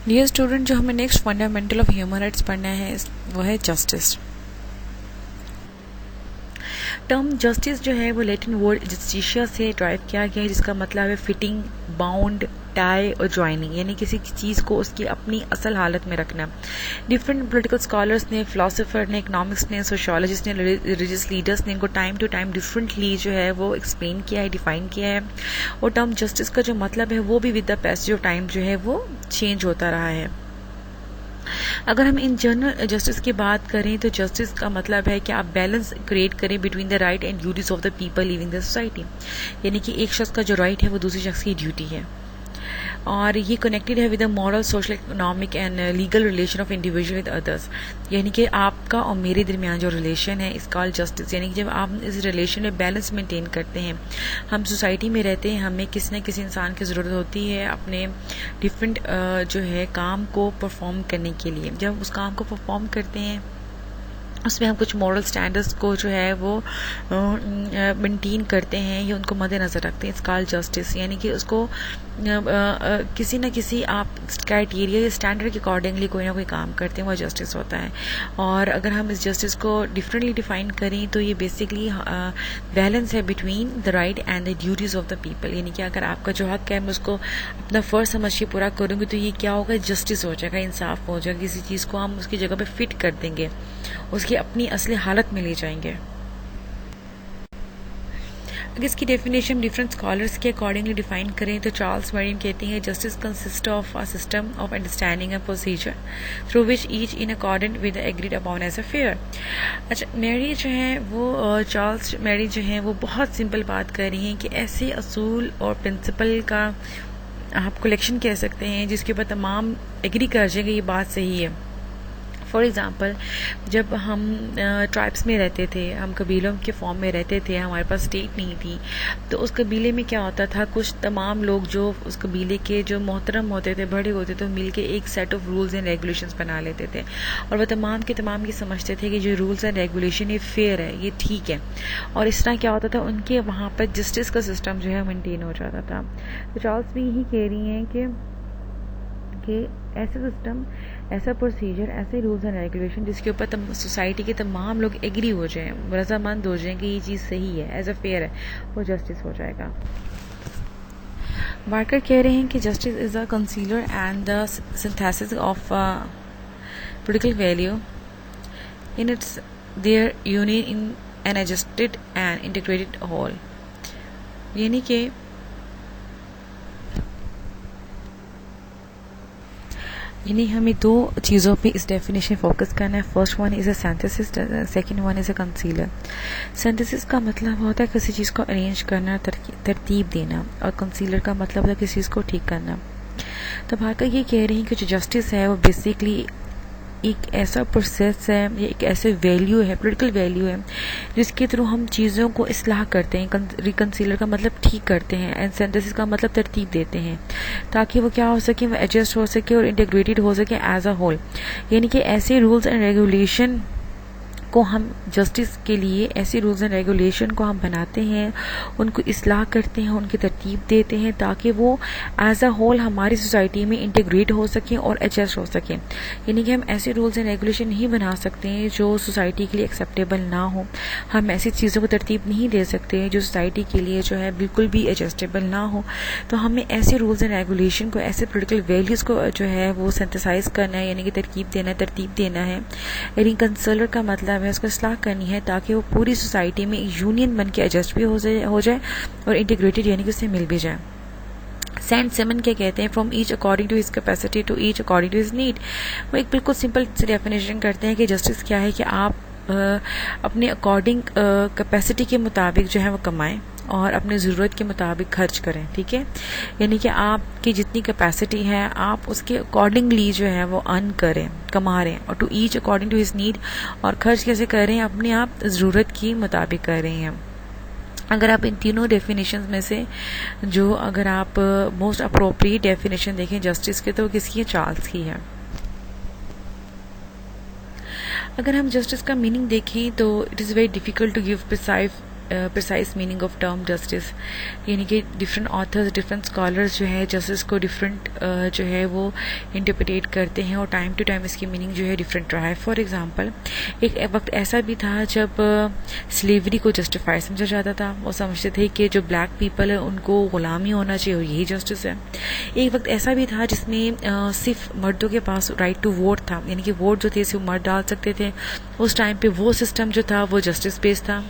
Dear student, जो हमें next fundamental of human rights पढ़ना है वो है जस्टिस। टर्म जस्टिस जो है वो लैटिन वर्ड जस्टिशिया से ड्राइव किया गया है, जिसका मतलब है फिटिंग, बाउंड, टाई और ज्वाइनिंग, यानी किसी चीज़ को उसकी अपनी असल हालत में रखना। डिफरेंट पॉलिटिकल स्कॉलर्स ने, फिलोसोफर ने, इकोनॉमिक्स ने, सोशियोलॉजिस्ट ने, रिलीजियस लीडर्स ने इनको टाइम टू टाइम डिफरेंटली जो है वो एक्सप्लेन किया है, डिफाइन किया है। और टर्म जस्टिस का जो मतलब है वो भी with the passage of time जो है वो चेंज होता रहा है। अगर हम इन जनरल जस्टिस की बात करें तो जस्टिस का मतलब है कि आप बैलेंस क्रिएट करें between the right and duties of the people living the society, यानी कि एक शख्स का जो राइट है वो दूसरे शख्स की ड्यूटी है, और ये कनेक्टेड है with the moral, social, economic and legal relation of individual with others, यानी कि आपका और मेरे दरमियान जो रिलेशन है इस कॉल्ड जस्टिस, यानी कि जब आप इस रिलेशन में बैलेंस मेंटेन करते हैं। हम सोसाइटी में रहते हैं, हमें किसी न किसी इंसान की ज़रूरत होती है अपने डिफरेंट जो है काम को परफॉर्म करने के लिए। जब उस काम को परफॉर्म करते हैं उसमें हम कुछ मॉरल स्टैंडर्ड्स को जो है वो मेंटेन करते हैं या उनको मद्देनज़र रखते हैं। इट्स कॉल्ड जस्टिस, यानी कि उसको किसी न किसी आप क्राइटेरिया या स्टैंडर्ड के अकॉर्डिंगली कोई ना कोई काम करते हैं, वो जस्टिस होता है। और अगर हम इस जस्टिस को डिफरेंटली डिफाइन करें तो ये बेसिकली बैलेंस है between the right and the duties of the people, यानी कि अगर आपका जो हक है मैं उसको अपना फ़र्ज समझ के पूरा करूँगी तो ये क्या होगा, जस्टिस हो जाएगा, इंसाफ हो जाएगा। किसी चीज़ को हम उसकी जगह पे फिट कर देंगे, उसकी अपनी असली हालत में ले जाएंगे। अगर इसकी डेफिनेशन डिफरेंट स्कॉलर्स के अकॉर्डिंगली डिफाइन करें तो चार्ल्स मेरिन कहते हैं justice consist of a system of understanding and procedure through which each in accordant with agreed upon as a fair. अच्छा, मेरी जो है वो चार्ल्स मेरी जो है वो बहुत सिंपल बात कर रही हैं कि ऐसे असूल और प्रिंसिपल का आप कलेक्शन कह सकते हैं जिसके ऊपर तमाम एग्री कर जाएंगे ये बात सही है। फॉर एग्ज़ाम्पल, जब हम ट्राइब्स में रहते थे, हम कबीलों के फॉर्म में रहते थे, हमारे पास स्टेट नहीं थी, तो उस कबीले में क्या होता था, कुछ तमाम लोग जो उस कबीले के जो मोहतरम होते थे, बड़े होते थे, मिल के एक set of rules and regulations बना लेते थे, और वह तमाम के तमाम ये समझते थे कि जो रूल्स एंड रेगुलेशन ये फेयर है, ये ठीक है, और इस तरह क्या होता था, उनके वहाँ पर जस्टिस का सिस्टम जो है मेनटेन हो जाता था। तो चार्ल्स भी यही कह रही हैं कि ऐसे सिस्टम, ऐसा प्रोसीजर, ऐसे रूल्स एंड रेगुलेशन जिसके ऊपर सोसाइटी के तमाम लोग एग्री हो जाएं, रजामंद हो जाएं कि ये चीज़ सही है, एज अ फेयर है, वो जस्टिस हो जाएगा। बार्कर कह रहे हैं कि justice is a conciliar and the synthesis of political value in its their union in an adjusted and integrated whole, यानी कि हमें दो चीज़ों पे इस डेफिनेशन फोकस करना है। First one is a synthesis, second one is a concealer. Synthesis का मतलब होता है किसी चीज़ को अरेंज करना, तरतीब देना, और कंसीलर का मतलब होता है किसी चीज़ को ठीक करना। तो भाकर ये कह रही हैं कि जो जस्टिस है वो बेसिकली एक ऐसा प्रोसेस है, या एक ऐसे वैल्यू है, पॉलिटिकल वैल्यू है, जिसके थ्रू हम चीज़ों को इस्लाह करते हैं। रिकंसीलर का मतलब ठीक करते हैं, एंड सिंथेसिस का मतलब तरतीब देते हैं, ताकि वो क्या हो सके, वो एडजस्ट हो सके और इंटीग्रेटेड हो सके एज अ होल, यानी कि ऐसे रूल्स एंड रेगुलेशन को हम जस्टिस के लिए, ऐसे रूल्स एंड रेगुलेशन को हम बनाते हैं, उनको इस्लाह करते हैं, उनकी तरतीब देते हैं, ताकि वो एज अ होल हमारी सोसाइटी में इंटीग्रेट हो सकें और एडजस्ट हो सकें। यानी कि हम ऐसे रूल्स एंड रेगुलेशन नहीं बना सकते हैं जो सोसाइटी के लिए एक्सेप्टेबल ना हो, हम ऐसी चीज़ों को तरतीब नहीं दे सकते जो सोसाइटी के लिए जो है बिल्कुल भी एडजस्टेबल ना हो। तो हमें ऐसे रूल्स एंड रेगुलेशन को, ऐसे पोलिटिकल वैल्यूज़ को जो है वो सिंथेसाइज करना है, यानी कि तरतीब देना है। रिकंसीलर का मतलब है उसको इस्लाह करनी है, ताकि वो पूरी सोसाइटी में यूनियन बन के एडजस्ट भी हो जाए और इंटीग्रेटेड, यानी कि उससे मिल भी जाए। सेंट सिमन क्या कहते हैं, from each according to his capacity to each according to his need. वो एक बिल्कुल सिंपल से डेफिनेशन करते हैं कि जस्टिस क्या है कि आप अपने अकॉर्डिंग कैपेसिटी के मुताबिक जो है वो कमाएं और अपने ज़रूरत के मुताबिक खर्च करें, ठीक है। यानी कि आपकी जितनी कैपेसिटी है आप उसके अकॉर्डिंगली जो है वो अर्न करें, कमा रहे हैं, और to each according to his need, और खर्च कैसे कर रहे हैं, अपने आप ज़रूरत के मुताबिक कर रहे हैं। अगर आप इन तीनों डेफिनेशंस में से जो अगर आप मोस्ट अप्रोप्रिएट डेफिनेशन देखें जस्टिस के, तो किसकी है, चार्ल्स की है। अगर हम जस्टिस का मीनिंग देखें तो it is very difficult to give precise meaning of term justice, यानी कि डिफरेंट ऑथर्स, डिफरेंट स्कॉलर्स जो है जस्टिस को डिफरेंट जो है वो इंटरप्रिटेट करते हैं और टाइम टू टाइम इसकी मीनिंग जो है डिफरेंट रहा है। फॉर एग्जांपल, एक वक्त ऐसा भी था जब स्लेवरी को जस्टिफाई समझा जाता था। वो समझते थे कि जो ब्लैक पीपल है उनको गुलामी होना चाहिए और यही जस्टिस है। एक वक्त ऐसा भी था जिसमें सिर्फ मर्दों के पास राइट टू वोट था, यानी कि वोट जो थे सिर्फ मर्द डाल सकते थे। उस टाइम पे वो सिस्टम जो था वो जस्टिस बेस्ड था,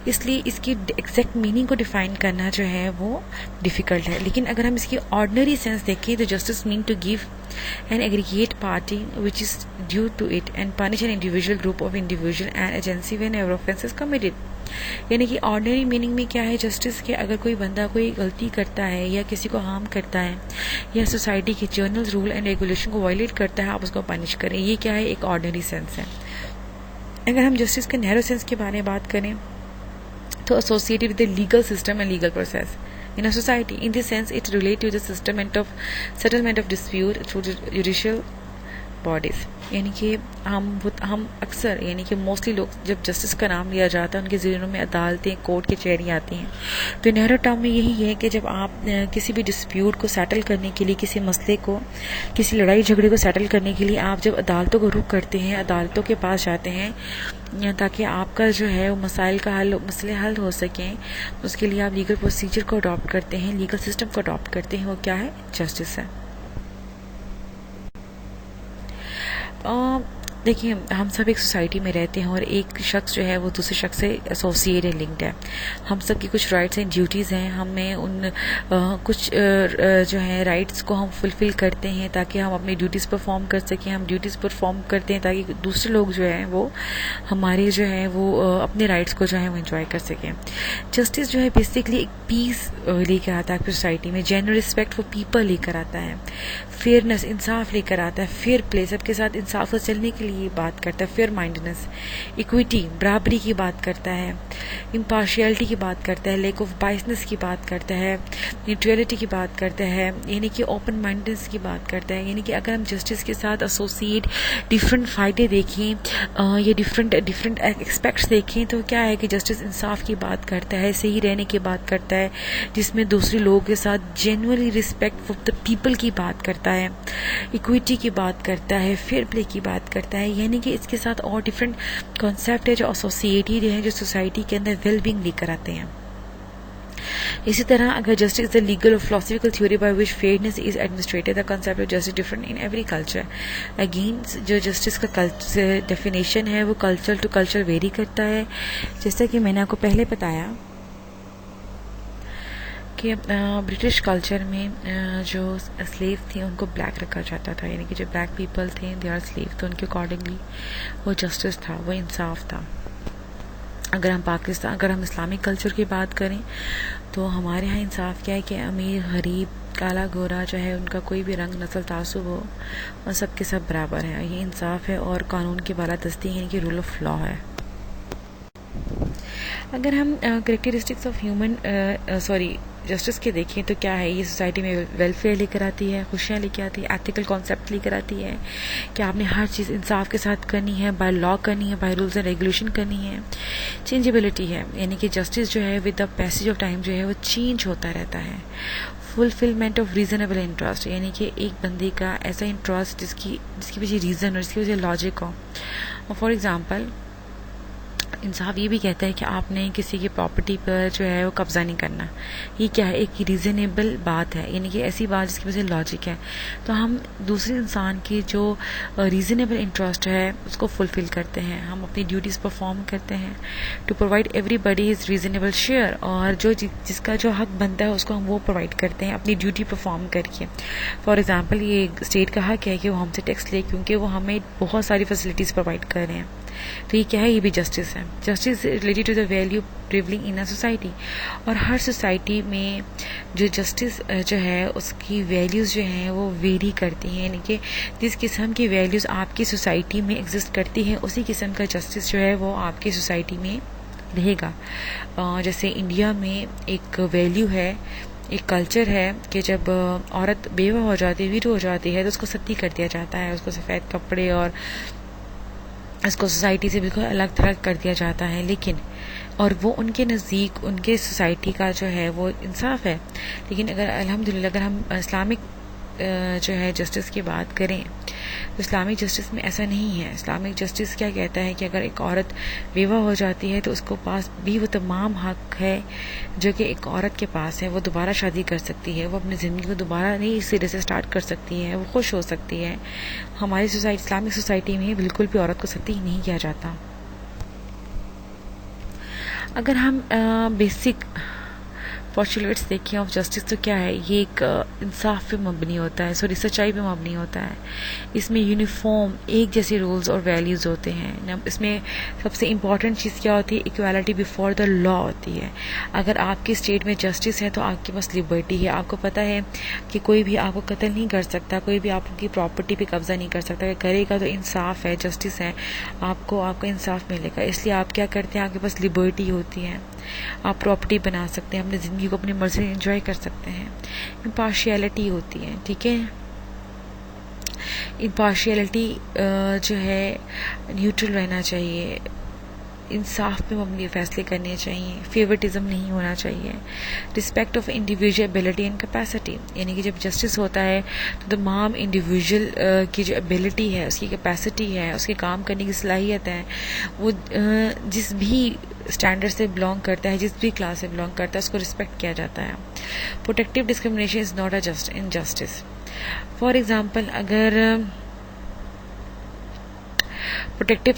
इसलिए इसकी एग्जैक्ट मीनिंग को डिफाइन करना जो है वो डिफिकल्ट है। लेकिन अगर हम इसकी ऑर्डिनरी सेंस देखें तो justice mean to give an aggregate party which is due to it and punish an individual group of individual and agency whenever offense is committed। यानी कि ऑर्डिनरी मीनिंग में क्या है जस्टिस के, अगर कोई बंदा कोई गलती करता है या किसी को हार्म करता है या सोसाइटी के जर्नल रूल एंड रेगुलेशन को वायलेट करता है, आप उसको पनिश करें। ये क्या है, एक ऑर्डिनरी सेंस है। अगर हम जस्टिस के नैरो सेंस के बारे में बात करें तो associated with the legal system and legal process in a society. In this sense, it relates to the settlement of dispute through judicial bodies। यानी कि हम अक्सर, यानी कि मोस्टली लोग जब जस्टिस का नाम लिया जाता है उनके ज़हनों में अदालतें, कोर्ट कचहरियाँ आती हैं। तो नैरो टर्म में यही है कि जब आप किसी भी डिस्प्यूट को सेटल करने के लिए, किसी मसले को, किसी लड़ाई झगड़े को सेटल करने के लिए आप जब अदालतों को रुख करते हैं, अदालतों के पास जाते हैं ताकि आपका जो है वो मसले हल हो सकें, उसके लिए आप लीगल प्रोसीजर को अडॉप्ट करते हैं, लीगल सिस्टम को अडॉप्ट करते हैं, वो क्या है, जस्टिस है। देखिए, हम सब एक सोसाइटी में रहते हैं और एक शख्स जो है वो दूसरे शख्स से एसोसिएट है, लिंक्ड है। हम सब की कुछ राइट्स एंड ड्यूटीज़ हैं, हमें उन कुछ जो है राइट्स को हम फुलफिल करते हैं ताकि हम अपनी ड्यूटीज़ परफॉर्म कर सकें। हम ड्यूटीज़ परफॉर्म करते हैं ताकि दूसरे लोग जो हैं वो हमारे जो है वो अपने राइट्स को जो है वो इंजॉय कर सकें। जस्टिस जो है बेसिकली एक पीस लेकर आता है सोसाइटी में, जेन्युइन रिस्पेक्ट फॉर पीपल लेकर आता है, फेयरनेस, इंसाफ लेकर आता है, फेयर प्ले, सबके साथ इंसाफ से चलने के लिए बात करता है, फेयर माइंडनेस, इक्विटी, बराबरी की बात करता है, इम्पार्शियलिटी की बात करता है, लेक ऑफ बायसनेस की बात करता है, न्यूट्रलिटी की बात करता है, यानी कि ओपन माइंडनेस की बात करता है। यानी कि अगर हम जस्टिस के साथ एसोसिएट डिफरेंट फायदे देखें या डिफरेंट एक्सपेक्ट्स देखें तो क्या है कि जस्टिस इंसाफ की बात करता है, सही रहने की बात करता है, जिसमें दूसरे लोगों के साथ genuinely respect for the people की बात करता है, इक्विटी की बात करता है, फेयर प्ले की बात करता है। यानी कि इसके साथ और डिफरेंट कॉन्सेप्ट है जो एसोसिएटेड है, जो सोसाइटी के अंदर वेलबींग लेकर आते हैं। इसी तरह अगर जस्टिस द लीगल और philosophical theory by which fairness is administrated, the concept of justice different in every culture. Again जो जस्टिस का डेफिनेशन है वो कल्चर टू कल्चर वेरी करता है। जैसा कि मैंने आपको पहले बताया कि ब्रिटिश कल्चर में जो स्लेव थे उनको ब्लैक रखा जाता था, यानी कि जो ब्लैक पीपल थे दे आर स्लेव, तो उनके अकॉर्डिंगली वो जस्टिस था, वो इंसाफ था। अगर हम इस्लामिक कल्चर की बात करें तो हमारे यहाँ इंसाफ क्या है कि अमीर, गरीब, काला, गोरा जो है उनका कोई भी रंग, नस्ल, तासुब हो और सबके सब बराबर है, ये इंसाफ है और कानून की बालादस्ती यानी कि रूल ऑफ लॉ है। अगर हम कैरेक्टरिस्टिक्स ऑफ जस्टिस के देखें तो क्या है, ये सोसाइटी में वेलफेयर लेकर आती है, खुशियाँ लेकर आती है, एथिकल कॉन्सेप्ट लेकर आती है कि आपने हर चीज़ इंसाफ के साथ करनी है, बाय लॉ करनी है, बाय रूल्स एंड रेगुलेशन करनी है। चेंजेबिलिटी है, यानी कि जस्टिस जो है with the passage of time जो है वो चेंज होता रहता है। फुलफिलमेंट ऑफ रीजनेबल इंटरेस्ट, यानी कि एक बंदे का ऐसा इंटरेस्ट जिसकी पीछे रीज़न हो, जिसकी वजह लॉजिक हो। और फॉर एग्जाम्पल इंसाफ ये भी कहता है कि आपने किसी की प्रॉपर्टी पर जो है वो कब्जा नहीं करना। ये क्या है, एक रीज़नेबल बात है, यानी कि ऐसी बात जिसकी वजह से लॉजिक है। तो हम दूसरे इंसान की जो रीज़नेबल इंटरेस्ट है उसको फुलफिल करते हैं, हम अपनी ड्यूटीज़ परफॉर्म करते हैं to provide everybody is reasonable share, और जो जिसका जो हक बनता है उसको हम वो प्रोवाइड करते हैं अपनी ड्यूटी परफॉर्म करके। फॉर एग्जाम्पल ये स्टेट का हक है कि वो हमसे टैक्स ले, क्योंकि वो हमें बहुत सारी फैसिलिटीज़ प्रोवाइड कर रहे हैं। तो ये क्या है, ये भी जस्टिस है। Justice related to the value prevailing in a society, और हर सोसाइटी में जो जस्टिस जो है उसकी वैल्यूज़ जो हैं वो वेरी करती हैं, यानी कि जिस किस्म की वैल्यूज़ आपकी सोसाइटी में एग्जिस्ट करती हैं उसी किस्म का जस्टिस जो है वो आपकी सोसाइटी में रहेगा। जैसे इंडिया में एक वैल्यू है, एक कल्चर है कि जब औरत बेवा हो जाती है, विडो हो जाती है, तो उसको सती कर दिया जाता है, उसको सफ़ेद कपड़े और इसको सोसाइटी से बिल्कुल अलग थलग कर दिया जाता है, लेकिन और वो उनके नज़दीक उनके सोसाइटी का जो है वो इंसाफ है। लेकिन अगर अल्हम्दुलिल्लाह अगर हम इस्लामिक जो है जस्टिस की बात करें तो इस्लामिक जस्टिस में ऐसा नहीं है। इस्लामिक जस्टिस क्या कहता है कि अगर एक औरत विधवा हो जाती है तो उसको पास भी वो तमाम हक है जो कि एक औरत के पास है। वो दोबारा शादी कर सकती है, वो अपनी ज़िंदगी को दोबारा नई सिरे से स्टार्ट कर सकती है, वो खुश हो सकती है। हमारी सोसाइटी, इस्लामिक सोसाइटी में बिल्कुल भी औरत को सती नहीं किया जाता। अगर हम बेसिक पॉस्टुलेट्स देखें ऑफ जस्टिस तो क्या है, ये एक इंसाफ पे मबनी होता है, सॉरी सच्चाई पे मबनी होता है। इसमें यूनिफॉर्म एक जैसे रूल्स और वैल्यूज़ होते हैं। इसमें सबसे इम्पॉर्टेंट चीज़ क्या होती है, इक्वालिटी बिफोर द लॉ होती है। अगर आपके स्टेट में जस्टिस है तो आपके पास लिबर्टी है। आपको पता है कि कोई भी आपको कत्ल नहीं कर सकता, कोई भी आपकी प्रॉपर्टी पे कब्जा नहीं कर सकता। अगर करेगा तो इंसाफ है, जस्टिस है, आपको आपका इंसाफ मिलेगा। इसलिए आप क्या करते हैं, आपके पास लिबर्टी होती है, आप प्रॉपर्टी बना सकते हैं, अपनी ज़िंदगी को अपनी मर्जी से एंजॉय कर सकते हैं। इम्पार्शियलिटी होती है, ठीक है। इम्पार्शियलिटी जो है न्यूट्रल रहना चाहिए, इंसाफ पे मबनी फैसले करने चाहिए, फेवरेटिज्म नहीं होना चाहिए। Respect of individual ability and capacity, यानी कि जब जस्टिस होता है तो तमाम इंडिविजुअल की जो एबिलिटी है, उसकी कैपेसिटी है, उसके काम करने की सलाहियत है, वो जिस भी स्टैंडर्ड से बिलोंग करता है, जिस भी क्लास से बिलोंग करता है, उसको रिस्पेक्ट किया जाता है। Protective discrimination is not a just injustice. For example, अगर protective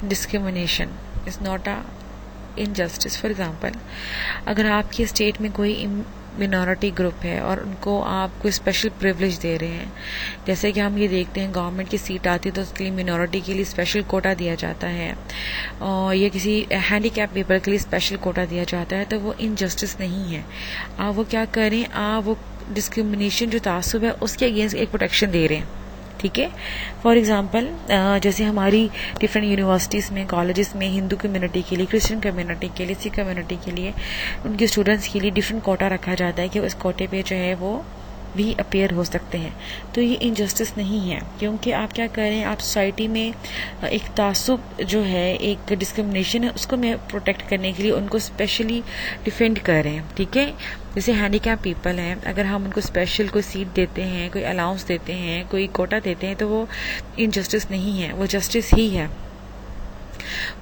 discrimination is not a injustice. For example, अगर आपके स्टेट में कोई मिनॉरिटी ग्रुप है और उनको आप कोई स्पेशल प्रिविलेज दे रहे हैं, जैसे कि हम ये देखते हैं गवर्नमेंट की सीट आती है तो उसके लिए मिनॉरिटी के लिए स्पेशल कोटा दिया जाता है, और या किसी हैंडीकैप पीपल के लिए स्पेशल कोटा दिया जाता है, तो वो इनजस्टिस नहीं है। आप वो क्या करें, आप वो डिस्क्रिमिनेशन जो तासुब है उसके अगेंस्ट एक प्रोटेक्शन दे रहे हैं, ठीक है। फॉर एग्जांपल, जैसे हमारी डिफरेंट यूनिवर्सिटीज़ में, कॉलेजेस में हिंदू कम्युनिटी के लिए, क्रिश्चियन कम्युनिटी के लिए, सिख कम्युनिटी के लिए, उनके स्टूडेंट्स के लिए डिफरेंट कोटा रखा जाता है कि उस कोटे पे जो है वो भी अपेयर हो सकते हैं। तो ये इनजस्टिस नहीं है, क्योंकि आप क्या करें, आप सोसाइटी में एक तासुब जो है, एक डिस्क्रिमिनेशन है, उसको मैं प्रोटेक्ट करने के लिए उनको स्पेशली डिफेंड कर रहे हैं, ठीक है। जैसे हैंडीकैप पीपल हैं, अगर हम उनको स्पेशल कोई सीट देते हैं, कोई अलाउंस देते हैं, कोई कोटा देते हैं, तो वो इनजस्टिस नहीं है, वो जस्टिस ही है।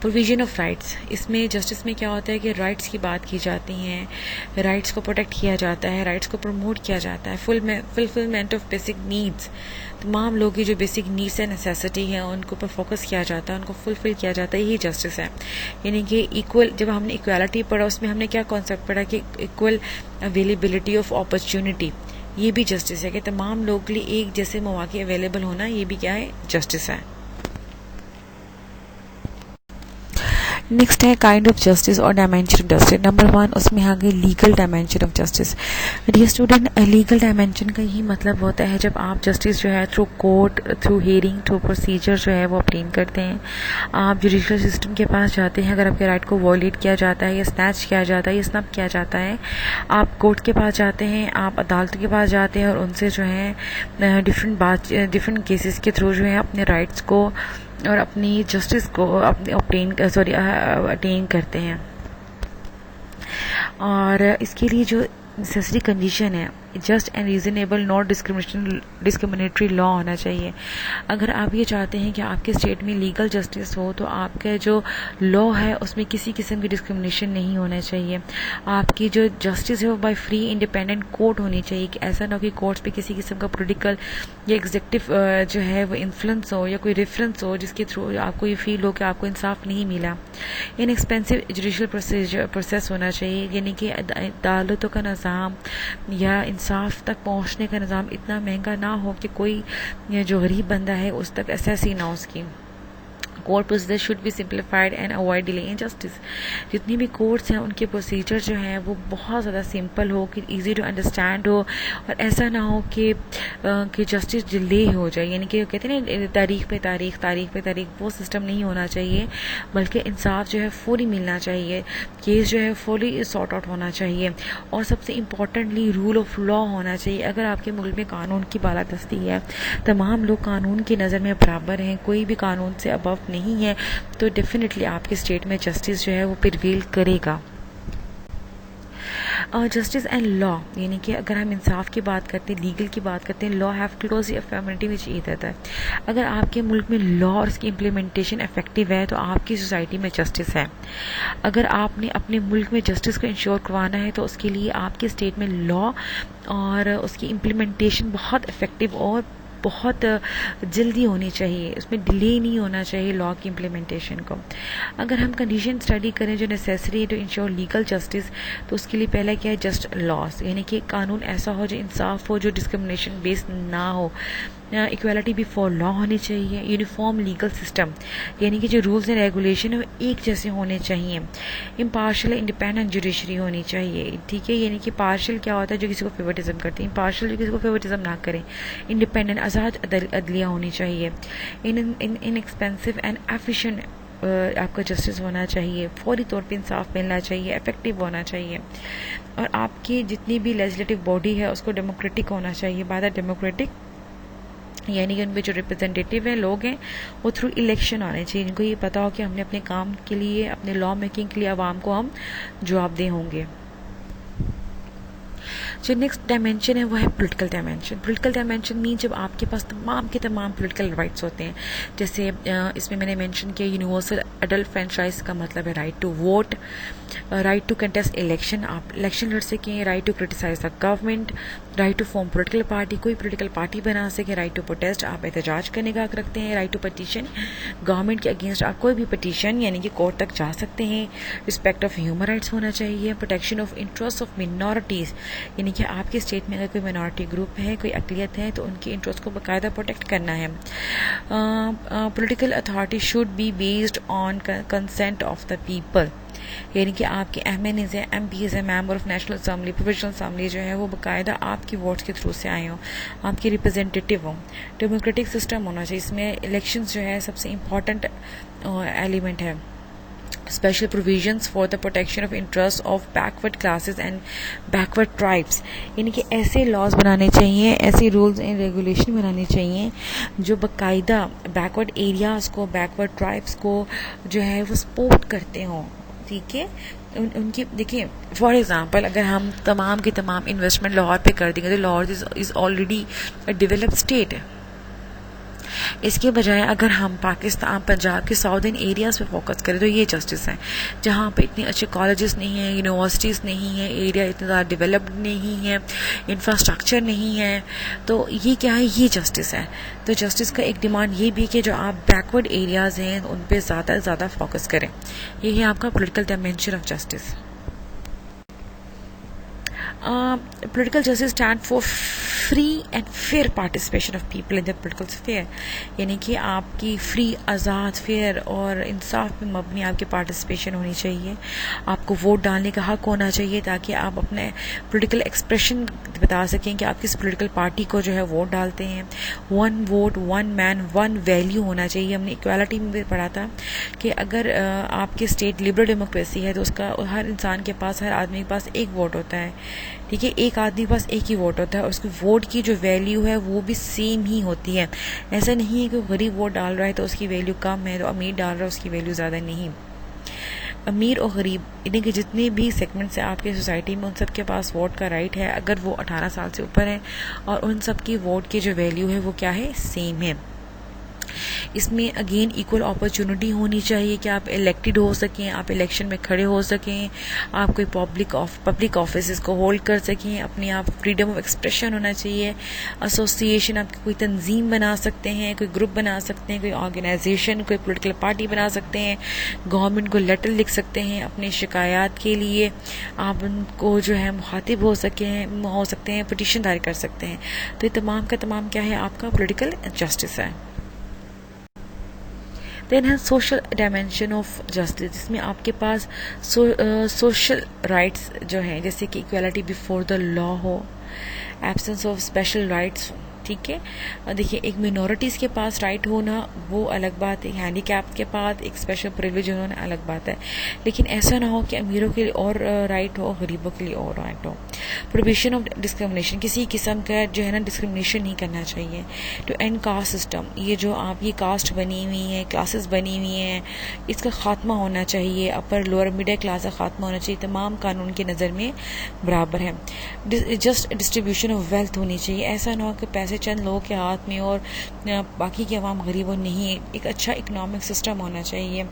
प्रोविजन ऑफ राइट्स, इसमें जस्टिस में क्या होता है कि राइट्स की बात की जाती हैं, राइट्स को प्रोटेक्ट किया जाता है, राइट्स को प्रमोट किया जाता है। फुलफिलमेंट ऑफ बेसिक नीड्स, तमाम लोगों की जो बेसिक नीड्स है, नेसेसिटी है, उनको पर फोकस किया जाता है, उनको फुलफिल किया जाता है, यही जस्टिस है। यानी कि इक्वल, जब हमने इक्वालिटी पढ़ा उसमें हमने क्या कॉन्सेप्ट पढ़ा कि इक्वल अवेलेबिलिटी ऑफ अपॉर्चुनिटी, ये भी जस्टिस है कि तमाम लोगों के लिए एक जैसे मौके अवेलेबल होना, ये भी क्या है, जस्टिस है। नेक्स्ट है काइंड ऑफ जस्टिस और डायमेंशन ऑफ जस्टिस। नंबर 1 उसमें आ गई legal dimension of justice. Dear student, legal dimension का यही मतलब होता है जब आप जस्टिस जो है through court, through hearing, through procedure जो है वो ऑब्टेन करते हैं। आप जुडिशल सिस्टम के पास जाते हैं, अगर आपके राइट को वायलेट किया जाता है या स्नैच किया जाता है या स्नप किया जाता है, आप कोर्ट के पास जाते हैं, आप अदालत के पास जाते हैं और उनसे जो है डिफरेंट केसेस के थ्रू जो है अपने राइट्स को और अपनी जस्टिस को अटेन करते हैं। और इसके लिए जो नेसेसरी कंडीशन है, just and reasonable not discriminatory law होना चाहिए। अगर आप ये चाहते हैं कि आपके स्टेट में लीगल जस्टिस हो तो आपका जो लॉ है उसमें किसी किस्म की डिस्क्रिमिनेशन नहीं होना चाहिए। आपकी जो जस्टिस है वो बाय फ्री इंडिपेंडेंट कोर्ट होनी चाहिए, कि ऐसा ना हो कि कोर्ट्स पे किसी किस्म का पॉलिटिकल या एग्जीक्यूटिव जो है वो इन्फ्लुएंस हो या कोई रेफरेंस हो जिसके थ्रू आपको ये फील हो कि आपको इंसाफ नहीं मिला। इनएक्सपेंसिव जुडिशल प्रोसेस होना चाहिए, यानी कि अदालतों का निज़ाम या इंसाफ तक पहुंचने का निज़ाम इतना महंगा ना हो कि कोई जो गरीब बंदा है उस तक एक्सेस ही ना हो उसकी। Court procedure should be simplified and avoid delay in justice. जितनी भी कोर्ट्स हैं उनके प्रोसीजर जो हैं वो बहुत ज़्यादा सिंपल हो, कि इजी टू अंडरस्टैंड हो, और ऐसा ना हो कि जस्टिस डिले हो जाए। यानी कि कहते हैं ना तारीख पे तारीख, वो सिस्टम नहीं होना चाहिए, बल्कि इंसाफ जो है फुली मिलना चाहिए, केस जो है फुली सॉर्ट आउट होना चाहिए, और सबसे इम्पॉर्टेंटली रूल ऑफ लॉ होना चाहिए। अगर आपके मुल्क में कानून की बालादस्ती है, तमाम लोग कानून की नज़र में बराबर हैं, कोई भी कानून से अबव नहीं है, तो डेफिनेटली आपके स्टेट में जस्टिस जो है वो प्रिवेल करेगा। जस्टिस एंड लॉ, यानी कि अगर हम इंसाफ की बात करते हैं, लीगल की बात करते हैं, law have closely affirmative which either है। अगर आपके मुल्क में लॉ और उसकी इम्प्लीमेंटेशन इफेक्टिव है तो आपकी सोसाइटी में जस्टिस है। अगर आपने अपने मुल्क में जस्टिस को इंश्योर करवाना है तो उसके लिए आपके स्टेट में लॉ और उसकी इम्प्लीमेंटेशन बहुत इफेक्टिव और बहुत जल्दी होनी चाहिए, उसमें डिले नहीं होना चाहिए लॉ की इम्प्लीमेंटेशन को। अगर हम कंडीशन स्टडी करें जो नेसेसरी है टू इंश्योर लीगल जस्टिस, तो उसके लिए पहला क्या है, जस्ट लॉस, यानी कि कानून ऐसा हो जो इंसाफ हो, जो डिस्क्रिमिनेशन बेस्ड ना हो। इक्वालिटी बिफोर लॉ होनी चाहिए। यूनिफॉर्म लीगल सिस्टम, यानी कि जो रूल्स एंड रेगुलेशन है वो एक जैसे होने चाहिए। इम्पार्शियल इंडिपेंडेंट जुडिशरी होनी चाहिए, ठीक है, यानी कि पार्शियल क्या होता है, जो किसी को फेवरिटिज्म करते हैं, इम्पार्शियल जो किसी को फेवरिटिज्म ना करें। इंडिपेंडेंट आज़ाद अदलिया होनी चाहिए। इन एक्सपेंसिव एंड एफिशिएंट आपका जस्टिस होना चाहिए, फौरी तौर पे इंसाफ मिलना चाहिए, इफेक्टिव होना चाहिए। और आपकी जितनी भी लेजिस्लेटिव बॉडी है उसको डेमोक्रेटिक होना चाहिए। बाय द डेमोक्रेटिक यानी कि उनके जो रिप्रेजेंटेटिव हैं, लोग हैं, वो थ्रू इलेक्शन आने चाहिए, जिनको ये पता हो कि हमने अपने काम के लिए, अपने लॉ मेकिंग के लिए आवाम को हम जवाबदेह होंगे। जो नेक्स्ट डायमेंशन है वो है political dimension. Political dimension mean जब आपके पास तमाम के तमाम पॉलिटिकल राइट्स होते हैं, जैसे इसमें मैंने मेंशन किया यूनिवर्सल अडल्ट फ्रेंचाइज का मतलब है right to vote, right to contest election, आप इलेक्शन लड़ सकें, right to criticise the government, right to form political party, कोई पॉलिटिकल पार्टी बना सके, राइट टू प्रोटेस्ट, आप एहतजाज करने का हक रखते हैं, राइट टू पटिशन, गवर्नमेंट के अगेंस्ट आप कोई भी पटिशन यानी कि कोर्ट तक जा सकते हैं, रिस्पेक्ट ऑफ ह्यूमन राइट्स होना चाहिए, protection of interest of minorities, यानी कि आपके स्टेट में अगर कोई मिनॉरिटी ग्रुप है, कोई अकलियत है, तो उनके इंटरेस्ट को बाकायदा प्रोटेक्ट करना है। Political authority should be based on consent of the people, यानी कि आपके MNAs हैं, MPs हैं, member of national assembly, provisional assembly जो है वो बाकायदा आपकी वोट्स के थ्रू से आए हों, आपके रिप्रेजेंटेटिव हों। डेमोक्रेटिक सिस्टम होना चाहिए, इसमें इलेक्शंस जो है सबसे इम्पॉर्टेंट एलिमेंट है। Special provisions for the protection of interests of backward classes and backward tribes, यानी कि ऐसे लॉज बनाने चाहिए, ऐसे रूल्स एंड रेगुलेशन बनाने चाहिए जो बाकायदा बैकवर्ड एरियाज को, बैकवर्ड ट्राइब्स को जो है वो सपोर्ट करते हों, ठीक है। उनकी देखिए फॉर एग्जांपल अगर हम तमाम के तमाम इन्वेस्टमेंट लाहौर पे कर देंगे तो Lahore is already a developed state है। इसके बजाय अगर हम पाकिस्तान, पंजाब के साउदर्न एरियाज पे फोकस करें तो ये जस्टिस है, जहाँ पे इतने अच्छे कॉलेजेस नहीं हैं, यूनिवर्सिटीज़ नहीं हैं, एरिया इतना ज़्यादा डेवलप्ड नहीं है, इंफ्रास्ट्रक्चर नहीं है, तो ये क्या है, ये जस्टिस है। तो जस्टिस का एक डिमांड ये भी कि जो आप बैकवर्ड एरियाज़ हैं उन पर ज़्यादा से ज़्यादा फोकस करें। ये है आपका political dimension of justice. Political justice stand for free and fair participation of people in the political sphere, यानी कि आपकी फ्री, आज़ाद, फेयर और इंसाफ पे मबनी आपकी पार्टिसिपेशन होनी चाहिए। आपको वोट डालने का हक होना चाहिए ताकि आप अपने पॉलिटिकल एक्सप्रेशन बता सकें कि आप किस पॉलिटिकल पार्टी को जो है वोट डालते हैं। One vote one man one value होना चाहिए। हमने इक्वालिटी में भी पढ़ा था कि अगर आपके स्टेट लिबरल डेमोक्रेसी है तो उसका हर इंसान के पास, हर आदमी के पास एक वोट होता है, ठीक है, एक आदमी के पास एक ही वोट होता है और उसकी वोट की जो वैल्यू है वो भी सेम ही होती है। ऐसा नहीं है कि गरीब वोट डाल रहा है तो उसकी वैल्यू कम है, तो अमीर डाल रहा है उसकी वैल्यू ज़्यादा नहीं। अमीर और गरीब यानी कि जितने भी सेगमेंट्स हैं आपके सोसाइटी में उन सब के पास वोट का राइट है अगर वो 18 साल से ऊपर है, और उन सब की वोट की जो वैल्यू है वो क्या है, सेम है। इसमें अगेन इक्वल अपॉर्चुनिटी होनी चाहिए कि आप इलेक्टेड हो सकें, आप इलेक्शन में खड़े हो सकें, आप कोई पब्लिक ऑफिस को होल्ड कर सकें, अपने आप फ्रीडम ऑफ एक्सप्रेशन होना चाहिए। एसोसिएशन, आप कोई तंजीम बना सकते हैं, कोई ग्रुप बना सकते हैं, कोई ऑर्गेनाइजेशन, कोई पॉलिटिकल पार्टी बना सकते हैं, गवर्नमेंट को लेटर लिख सकते हैं अपनी शिकायत के लिए, आप उनको जो है मुखातिब हो सकते हैं, पिटीशन दायर कर सकते हैं। तो ये तमाम का तमाम क्या है, आपका पॉलिटिकल जस्टिस है। देन है सोशल डायमेंशन ऑफ जस्टिस, जिसमें आपके पास सोशल राइट्स जो हैं, जैसे कि इक्वालिटी बिफोर द लॉ हो, एब्सेंस ऑफ स्पेशल राइट्स, ठीक है। देखिए, एक मिनॉरिटीज़ के पास राइट होना वो अलग बात है, हैंडीकैप के पास एक स्पेशल प्रिविलेज होना अलग बात है, लेकिन ऐसा ना हो कि अमीरों के लिए और राइट हो, गरीबों के लिए और राइट हो। प्रोहिबिशन ऑफ डिस्क्रिमिनेशन, किसी किस्म का जो है ना डिस्क्रिमिनेशन नहीं करना चाहिए। टू एंड कास्ट सिस्टम, ये जो आप ये कास्ट बनी हुई है, क्लासेस बनी हुई हैं, इसका खात्मा होना चाहिए। अपर लोअर मिडिल क्लास का खात्मा होना चाहिए, तमाम कानून की नज़र में बराबर है। जस्ट डिस्ट्रीब्यूशन ऑफ वेल्थ होनी चाहिए, ऐसा ना हो कि पैसे चंद लोगों के हाथ में और बाकी के अवाम गरीबों नहीं। एक अच्छा इकोनॉमिक सिस्टम होना चाहिए,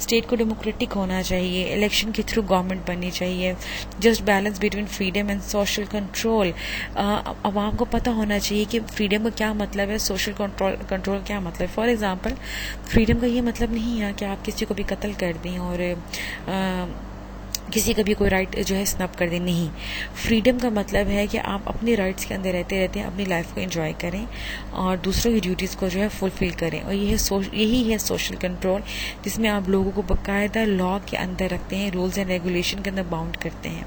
स्टेट को डेमोक्रेटिक होना चाहिए, इलेक्शन के थ्रू गवर्नमेंट बननी चाहिए। Just balance between freedom and social control, अवाम को पता होना चाहिए कि फ्रीडम का क्या मतलब है, सोशल कंट्रोल क्या मतलब है। फॉर एग्जांपल, फ्रीडम का ये मतलब नहीं है कि आप किसी को भी कत्ल कर दें और किसी का भी कोई राइट जो है स्नब कर दें, नहीं। फ्रीडम का मतलब है कि आप अपने राइट्स के अंदर रहते रहते अपनी लाइफ को एंजॉय करें और दूसरों की ड्यूटीज़ को जो है फुलफिल करें। और यही है सोशल कंट्रोल, जिसमें आप लोगों को बाकायदा लॉ के अंदर रखते हैं, रूल्स एंड रेगुलेशन के अंदर बाउंड करते हैं।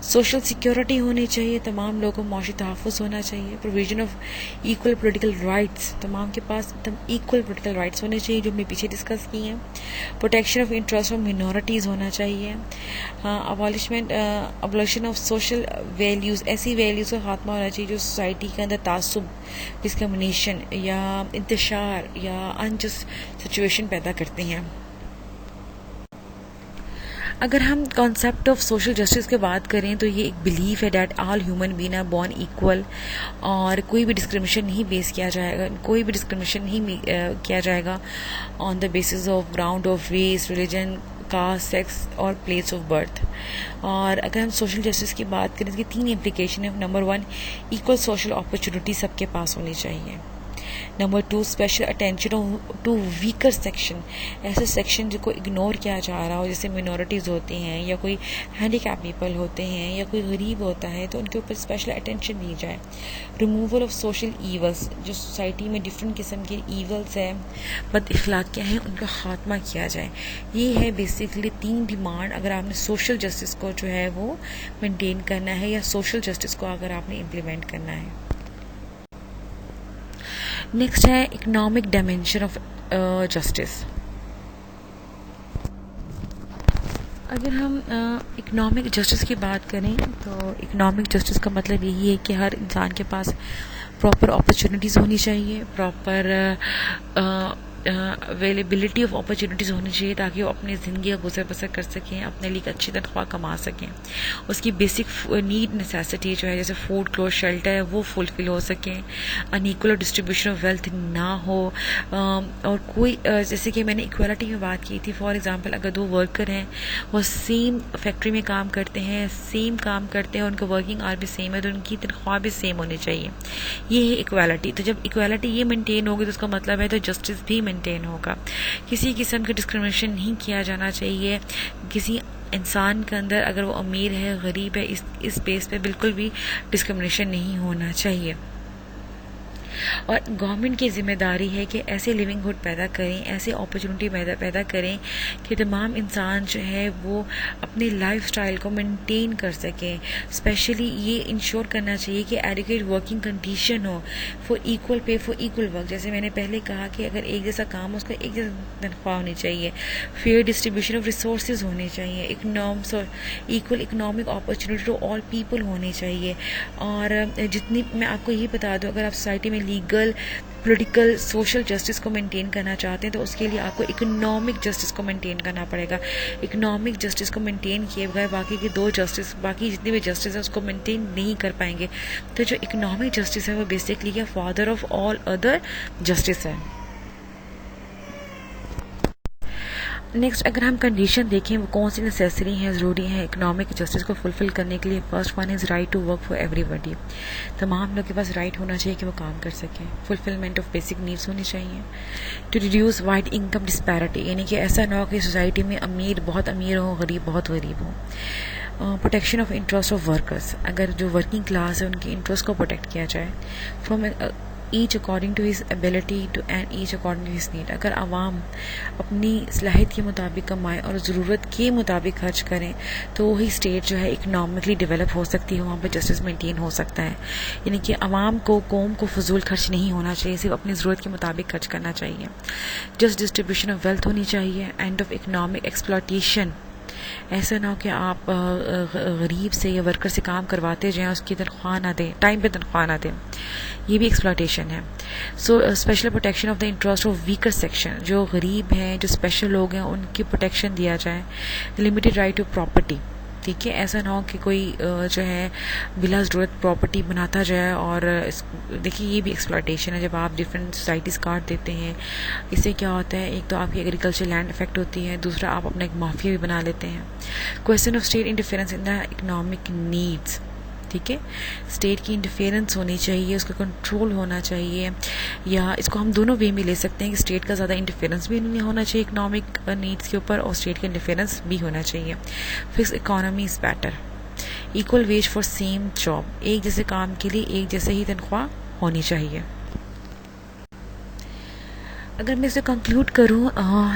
सोशल सिक्योरिटी होनी चाहिए, तमाम लोगों को माशी तहफ़्फ़ुज़ होना चाहिए। Provision of equal political rights, तमाम के पास इक्वल पोलिटिकल राइट्स होने चाहिए, जो हमने पीछे डिस्कस की हैं। Protection of interest of minorities होना चाहिए। अबॉलिशन ऑफ सोशल वैल्यूज़, ऐसी वैल्यूज़ का खात्मा होना चाहिए जो सोसाइटी के अंदर तासुब, डिस्क्रिमिनेशन या इंतशार या अनजस्ट सिचुएशन पैदा करती हैं। अगर हम कॉन्सेप्ट ऑफ सोशल जस्टिस की बात करें तो ये एक बिलीफ है that all human being are born equal, और कोई भी डिस्क्रिमिनेशन नहीं बेस किया जाएगा, कोई भी डिस्क्रिमिनेशन नहीं किया जाएगा on the basis of ground of race, religion, caste, sex और प्लेस ऑफ बर्थ। और अगर हम सोशल जस्टिस की बात करें तो इसकी 3 इम्प्लीकेशन है। नंबर 1, इक्वल सोशल अपॉर्चुनिटी सबके पास होनी चाहिए। Number 2, special attention to weaker section, ऐसे सेक्शन जिनको इग्नोर किया जा रहा हो, जैसे मिनॉरिटीज़ होती हैं या कोई हैंडीकैप पीपल होते हैं या कोई गरीब होता है, तो उनके ऊपर स्पेशल अटेंशन दी जाए। रिमूवल ऑफ सोशल ईवल्स, जो सोसाइटी में डिफरेंट किस्म के ईवल्स हैं, बद इखलाकियाँ हैं, उनका खात्मा किया जाए। ये है बेसिकली 3 डिमांड अगर आपने सोशल जस्टिस को जो है वो मेंटेन करना है या सोशल जस्टिस को अगर आपने इम्प्लीमेंट करना है। नेक्स्ट है इकोनॉमिक डायमेंशन ऑफ जस्टिस। अगर हम इकोनॉमिक जस्टिस की बात करें तो इकोनॉमिक जस्टिस का मतलब यही है कि हर इंसान के पास प्रॉपर अपॉर्चुनिटीज़ होनी चाहिए, प्रॉपर अवेलेबिलिटी ऑफ अपॉर्चुनिटीज़ होनी चाहिए, ताकि वो अपनी ज़िंदगी का गुजर बसर कर सकें, अपने लिए अच्छी तनख्वाह कमा सकें। उसकी बेसिक नीड नेसेसिटी जो है, जैसे फूड, क्लोथ, शेल्टर है, वो फुलफिल हो सकें। अनइक्वल डिस्ट्रीब्यूशन ऑफ वेल्थ ना हो, और कोई जैसे कि मैंने इक्वालिटी में बात की थी, फॉर एग्जांपल अगर 2 वर्कर हैं, वो सेम फैक्ट्री में काम करते हैं, सेम काम करते हैं, उनका वर्किंग आवर भी सेम है, तो उनकी तनख्वाह भी सेम होनी चाहिए। ये है इक्वालिटी। तो जब इक्वालिटी ये मेंटेन होगी तो उसका मतलब है तो जस्टिस भी मेंटेन होगा। किसी किस्म का डिस्क्रिमिनेशन नहीं किया जाना चाहिए किसी इंसान के अंदर, अगर वो अमीर है, गरीब है, इस बेस पे बिल्कुल भी डिस्क्रिमिनेशन नहीं होना चाहिए। और गवर्नमेंट की जिम्मेदारी है कि ऐसे लिविंगहुड पैदा करें, ऐसे अपॉर्चुनिटी पैदा करें कि तमाम इंसान जो है वो अपने लाइफस्टाइल को मेंटेन कर सकें। स्पेशली ये इंश्योर करना चाहिए कि एडिक्वेट वर्किंग कंडीशन हो for equal pay for equal work. जैसे मैंने पहले कहा कि अगर एक जैसा काम हो उसका एक जैसा तनख्वाह होनी चाहिए, फेयर डिस्ट्रीब्यूशन ऑफ रिसोर्सेज होने चाहिए, equal economic opportunity to all people होनी चाहिए। और जितनी मैं आपको यही बता दूं, अगर आप सोसाइटी में लीगल, पॉलिटिकल, सोशल जस्टिस को मेंटेन करना चाहते हैं तो उसके लिए आपको इकोनॉमिक जस्टिस को मेंटेन करना पड़ेगा। इकोनॉमिक जस्टिस को मेंटेन किए बगैर बाकी जितनी भी जस्टिस है उसको मेंटेन नहीं कर पाएंगे। तो जो इकोनॉमिक जस्टिस है वो बेसिकली क्या father of all other justice है। नेक्स्ट अगर हम कंडीशन देखें वो कौन सी नेसेसरी हैं, ज़रूरी हैं इकोनॉमिक जस्टिस को फुलफिल करने के लिए। First one is right to work for everybody. तमाम लोग के पास राइट होना चाहिए कि वो काम कर सकें। फुलफिलमेंट ऑफ बेसिक नीड्स होनी चाहिए। To reduce wide income disparity, यानी कि ऐसा ना हो कि सोसाइटी में अमीर बहुत अमीर हो, गरीब बहुत गरीब हो। Protection of interest of workers, अगर जो वर्किंग क्लास है उनके इंटरेस्ट को प्रोटेक्ट किया जाए। From each according to his ability to and each according to his need. अगर आवाम अपनी सलाहियत के मुताबिक कमाएं और ज़रूरत के मुताबिक खर्च करें तो वही स्टेट जो है इकनॉमिकली डेवलप हो सकती है, वहाँ पर जस्टिस मेंटेन हो सकता है। यानी कि आवाम को, कौम को फजूल खर्च नहीं होना चाहिए, सिर्फ अपनी ज़रूरत के मुताबिक खर्च करना चाहिए। जस्ट डिस्ट्रीब्यूशन ऑफ वेल्थ होनी चाहिए, एंड ऑफ इकनॉमिक एक्सप्लॉटेशन। ऐसा ना हो कि आप गरीब से या वर्कर से काम करवाते जाएं, उसकी तनख्वाह ना दें, टाइम पे तनख्वाह ना दें, ये भी एक्सप्लॉटेशन है। So special protection of the interest of weaker section, जो गरीब हैं, जो स्पेशल लोग हैं, उनकी प्रोटेक्शन दिया जाए। लिमिटेड राइट टू प्रॉपर्टी, ठीक है, ऐसा ना हो कि कोई जो है बिला ज़रूरत प्रॉपर्टी बनाता जाए। और देखिए ये भी एक्सप्लॉटेशन है, जब आप डिफरेंट सोसाइटीज़ काट देते हैं, इससे क्या होता है, एक तो आपकी एग्रीकल्चर लैंड इफेक्ट होती है, दूसरा आप अपना एक माफिया भी बना लेते हैं। Question of state interference in the economic needs, ठीक है, स्टेट की इंटरफेरेंस होनी चाहिए, उसका कंट्रोल होना चाहिए, या इसको हम दोनों वे में ले सकते हैं कि स्टेट का ज़्यादा इंटरफेरेंस भी नहीं होना चाहिए इकोनॉमिक नीड्स के ऊपर, और स्टेट का इंटरफेरेंस भी होना चाहिए। Fix economy is better. Equal ways for same job, एक जैसे काम के लिए एक जैसे ही तनख्वाह होनी चाहिए। अगर मैं इसे कंक्लूड करूँ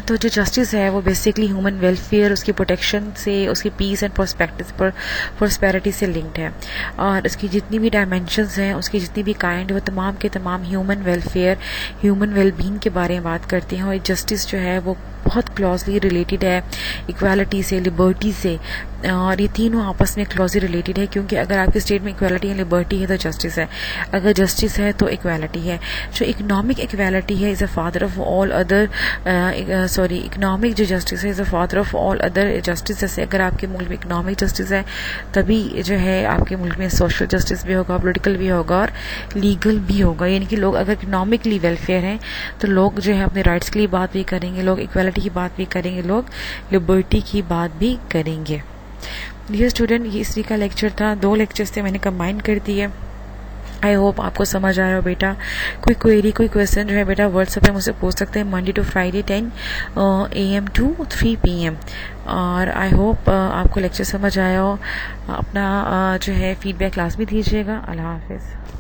तो जो जस्टिस है वो बेसिकली ह्यूमन वेलफेयर, उसकी प्रोटेक्शन से, उसकी पीस एंड प्रोस्पेरिटी से लिंक्ड है, और उसकी जितनी भी डायमेंशंस हैं, उसकी जितनी भी काइंड, वो तमाम के तमाम ह्यूमन वेलफेयर, ह्यूमन वेलबींग के बारे में बात करती हैं। और जस्टिस जो है वो बहुत क्लोजली रिलेटेड है इक्वालिटी से, लिबर्टी से, और ये तीनों आपस में क्लोजली रिलेटेड है, क्योंकि अगर आपके स्टेट में इक्वालिटी एंड लिबर्टी है तो जस्टिस है, अगर जस्टिस है तो इक्वालिटी है। जो इकोनॉमिक इक्वालिटी है is a father of all other, economic जो जस्टिस है is a father of all other justice. जैसे अगर आपके मुल्क में इकोनॉमिक जस्टिस है तभी जो है आपके मुल्क में सोशल जस्टिस भी होगा, पॉलिटिकल भी होगा और लीगल भी होगा। यानी कि लोग अगर इकोनॉमिकली वेलफेयर हैं तो लोग जो है अपने राइट्स के लिए बात भी करेंगे, लोग इक्वालिटी की बात भी करेंगे, लोग लिबर्टी की बात भी करेंगे। डियर स्टूडेंट, ये हिस्ट्री का लेक्चर था, 2 लेक्चर्स थे, मैंने कंबाइन कर दिए। आई होप आपको समझ आ रहा हो बेटा। कोई क्वेरी, कोई क्वेश्चन जो है बेटा व्हाट्सएप पे मुझसे पूछ सकते हैं, Monday to Friday 10 AM to 3 PM। और आई होप आपको लेक्चर समझ आया हो। अपना जो है फीडबैक क्लास भी दीजिएगा। अल्लाह हाफिज़।